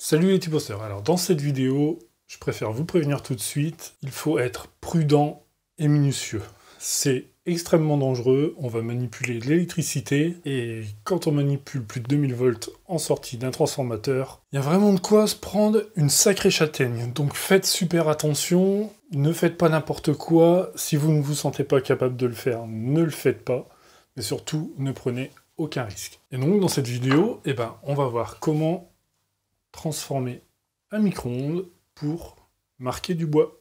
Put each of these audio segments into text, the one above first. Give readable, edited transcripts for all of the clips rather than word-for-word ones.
Salut les tiposters, alors dans cette vidéo, je préfère vous prévenir tout de suite, il faut être prudent et minutieux. C'est extrêmement dangereux, on va manipuler de l'électricité, et quand on manipule plus de 2000 volts en sortie d'un transformateur, il y a vraiment de quoi se prendre une sacrée châtaigne. Donc faites super attention, ne faites pas n'importe quoi, si vous ne vous sentez pas capable de le faire, ne le faites pas, mais surtout ne prenez aucun risque. Et donc dans cette vidéo, on va voir comment transformer un micro-ondes pour marquer du bois.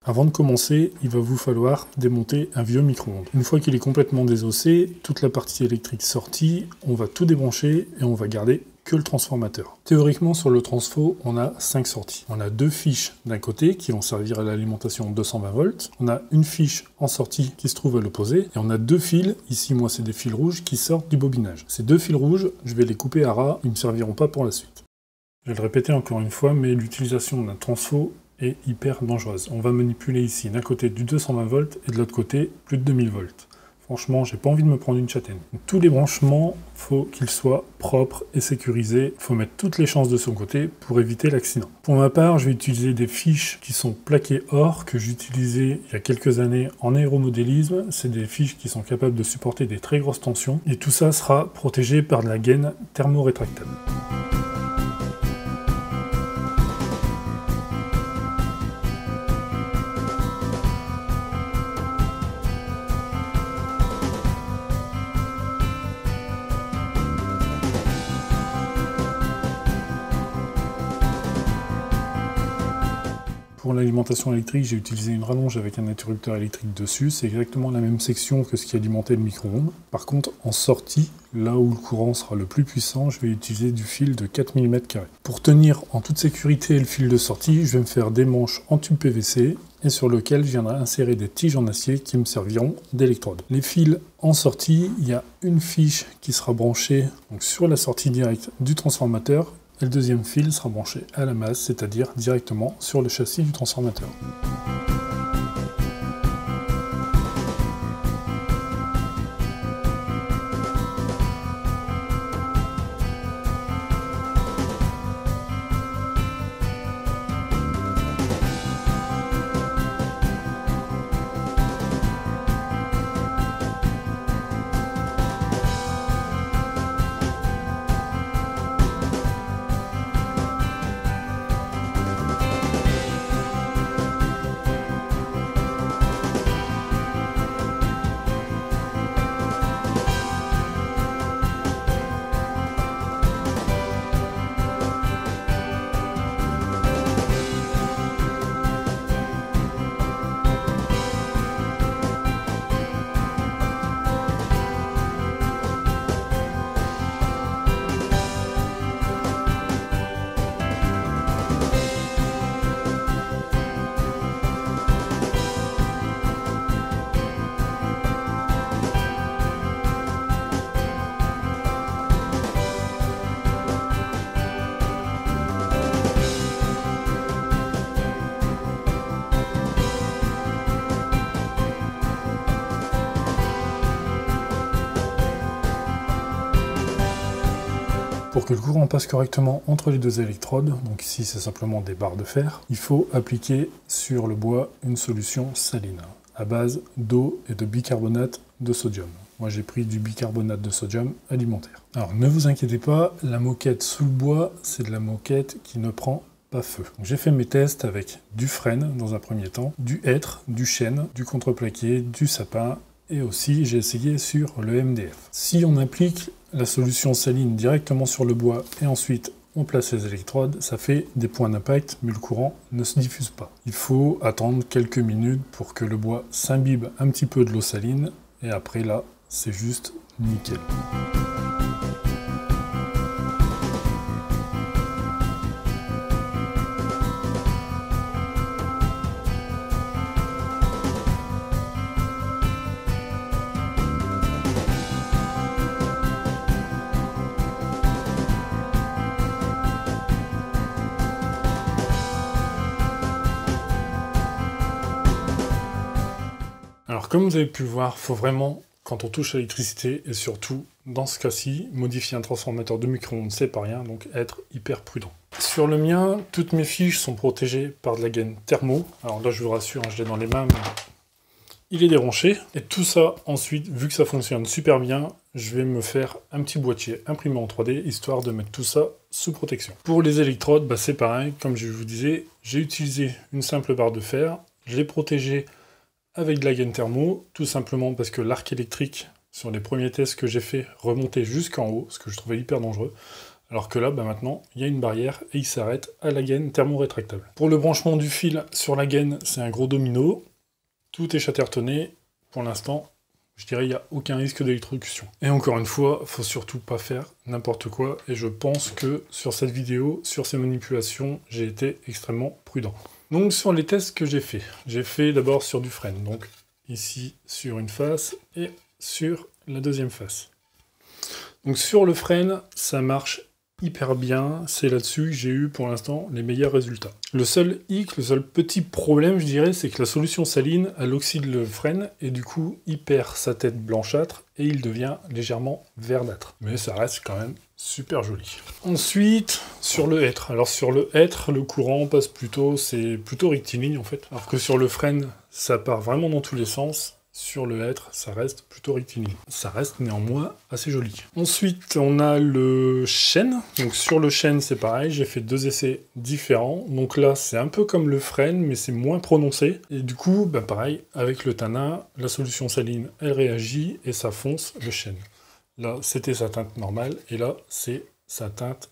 Avant de commencer, il va vous falloir démonter un vieux micro-ondes. Une fois qu'il est complètement désossé, toute la partie électrique sortie, on va tout débrancher et on va garder que le transformateur. Théoriquement, sur le transfo, on a 5 sorties. On a 2 fiches d'un côté qui vont servir à l'alimentation 220 volts. On a une fiche en sortie qui se trouve à l'opposé. Et on a 2 fils, ici moi c'est des fils rouges, qui sortent du bobinage. Ces 2 fils rouges, je vais les couper à ras, ils ne me serviront pas pour la suite. Je vais le répéter encore une fois, mais l'utilisation d'un transfo est hyper dangereuse. On va manipuler ici d'un côté du 220 volts et de l'autre côté plus de 2000 volts. Franchement, j'ai pas envie de me prendre une châtaigne. Donc, tous les branchements, faut qu'ils soient propres et sécurisés. Il faut mettre toutes les chances de son côté pour éviter l'accident. Pour ma part, je vais utiliser des fiches qui sont plaquées or, que j'utilisais il y a quelques années en aéromodélisme. C'est des fiches qui sont capables de supporter des très grosses tensions. Et tout ça sera protégé par de la gaine thermorétractable. Pour l'alimentation électrique, j'ai utilisé une rallonge avec un interrupteur électrique dessus. C'est exactement la même section que ce qui alimentait le micro-ondes. Par contre, en sortie, là où le courant sera le plus puissant, je vais utiliser du fil de 4 mm². Pour tenir en toute sécurité le fil de sortie, je vais me faire des manches en tube PVC et sur lequel je viendrai insérer des tiges en acier qui me serviront d'électrode. Les fils en sortie, il y a une fiche qui sera branchée donc, sur la sortie directe du transformateur. Et le deuxième fil sera branché à la masse, c'est-à-dire directement sur le châssis du transformateur. Pour que le courant passe correctement entre les deux électrodes, donc ici c'est simplement des barres de fer, il faut appliquer sur le bois une solution saline à base d'eau et de bicarbonate de sodium. Moi j'ai pris du bicarbonate de sodium alimentaire. Alors ne vous inquiétez pas, la moquette sous le bois, c'est de la moquette qui ne prend pas feu. J'ai fait mes tests avec du frêne dans un premier temps, du hêtre, du chêne, du contreplaqué, du sapin, et aussi j'ai essayé sur le MDF. Si on applique la solution saline directement sur le bois et ensuite on place les électrodes, ça fait des points d'impact, mais le courant ne se diffuse pas. Il faut attendre quelques minutes pour que le bois s'imbibe un petit peu de l'eau saline, et après là, c'est juste nickel. Alors comme vous avez pu le voir, il faut vraiment, quand on touche à l'électricité, et surtout dans ce cas-ci, modifier un transformateur de micro-ondes, c'est pas rien, donc être hyper prudent. Sur le mien, toutes mes fiches sont protégées par de la gaine thermo. Alors là, je vous rassure, je l'ai dans les mains, mais il est déronché. Et tout ça, ensuite, vu que ça fonctionne super bien, je vais me faire un petit boîtier imprimé en 3D, histoire de mettre tout ça sous protection. Pour les électrodes, c'est pareil, comme je vous disais, j'ai utilisé une simple barre de fer, je l'ai protégée avec de la gaine thermo, tout simplement parce que l'arc électrique, sur les premiers tests que j'ai fait, remontait jusqu'en haut, ce que je trouvais hyper dangereux. Alors que là, maintenant, il y a une barrière et il s'arrête à la gaine thermo-rétractable. Pour le branchement du fil sur la gaine, c'est un gros domino. Tout est chattertonné. Pour l'instant, je dirais il n'y a aucun risque d'électrocution. Et encore une fois, il ne faut surtout pas faire n'importe quoi. Et je pense que sur cette vidéo, sur ces manipulations, j'ai été extrêmement prudent. Donc sur les tests que j'ai fait d'abord sur du frêne. Donc ici sur une face et sur la deuxième face. Donc sur le frêne, ça marche hyper bien, c'est là-dessus que j'ai eu pour l'instant les meilleurs résultats. Le seul hic, le seul petit problème je dirais, c'est que la solution saline, elle oxyde le frêne et du coup il perd sa tête blanchâtre et il devient légèrement verdâtre. Mais ça reste quand même super joli. Ensuite, sur le hêtre. Alors sur le hêtre, le courant passe plutôt, c'est plutôt rectiligne en fait. Alors que sur le frêne, ça part vraiment dans tous les sens. Sur le hêtre, ça reste plutôt rectiligne. Ça reste néanmoins assez joli. Ensuite, on a le chêne. Donc sur le chêne, c'est pareil, j'ai fait 2 essais différents. Donc là, c'est un peu comme le frêne, mais c'est moins prononcé. Et du coup, pareil, avec le tannin, la solution saline, elle réagit et ça fonce le chêne. Là, c'était sa teinte normale, et là, c'est sa teinte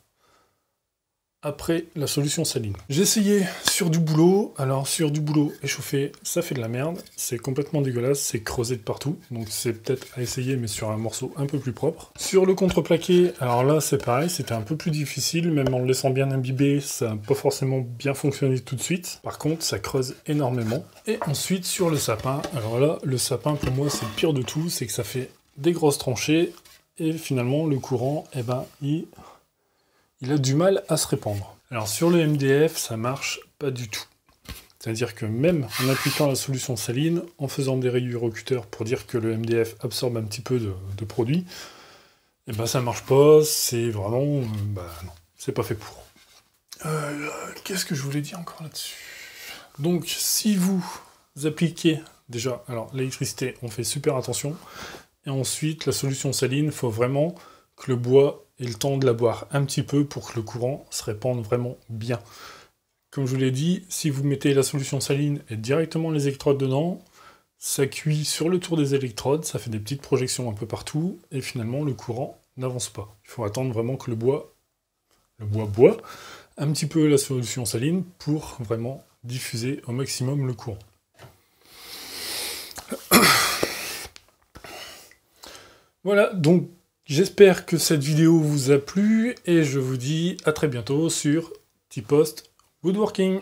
après la solution saline. J'ai essayé sur du boulot. Alors sur du boulot échauffé, ça fait de la merde, c'est complètement dégueulasse, c'est creusé de partout, donc c'est peut-être à essayer mais sur un morceau un peu plus propre. Sur le contreplaqué, alors là c'est pareil, c'était un peu plus difficile, même en le laissant bien imbibé, ça n'a pas forcément bien fonctionné tout de suite. Par contre, ça creuse énormément. Et ensuite sur le sapin, alors là, le sapin pour moi c'est le pire de tout, c'est que ça fait des grosses tranchées, et finalement le courant, il a du mal à se répandre. Alors sur le MDF, ça marche pas du tout. C'est-à-dire que même en appliquant la solution saline, en faisant des rayures au cutter pour dire que le MDF absorbe un petit peu de produit, ça marche pas, c'est vraiment... non, c'est pas fait pour. Qu'est-ce que je voulais dire encore là-dessus? Donc si vous appliquez déjà, alors l'électricité, on fait super attention, et ensuite la solution saline, il faut vraiment que le bois ait le temps de la boire un petit peu pour que le courant se répande vraiment bien. Comme je vous l'ai dit, si vous mettez la solution saline et directement les électrodes dedans, ça cuit sur le tour des électrodes, ça fait des petites projections un peu partout, et finalement le courant n'avance pas. Il faut attendre vraiment que le bois boit un petit peu la solution saline pour vraiment diffuser au maximum le courant. Voilà, donc j'espère que cette vidéo vous a plu, et je vous dis à très bientôt sur T-Post Woodworking.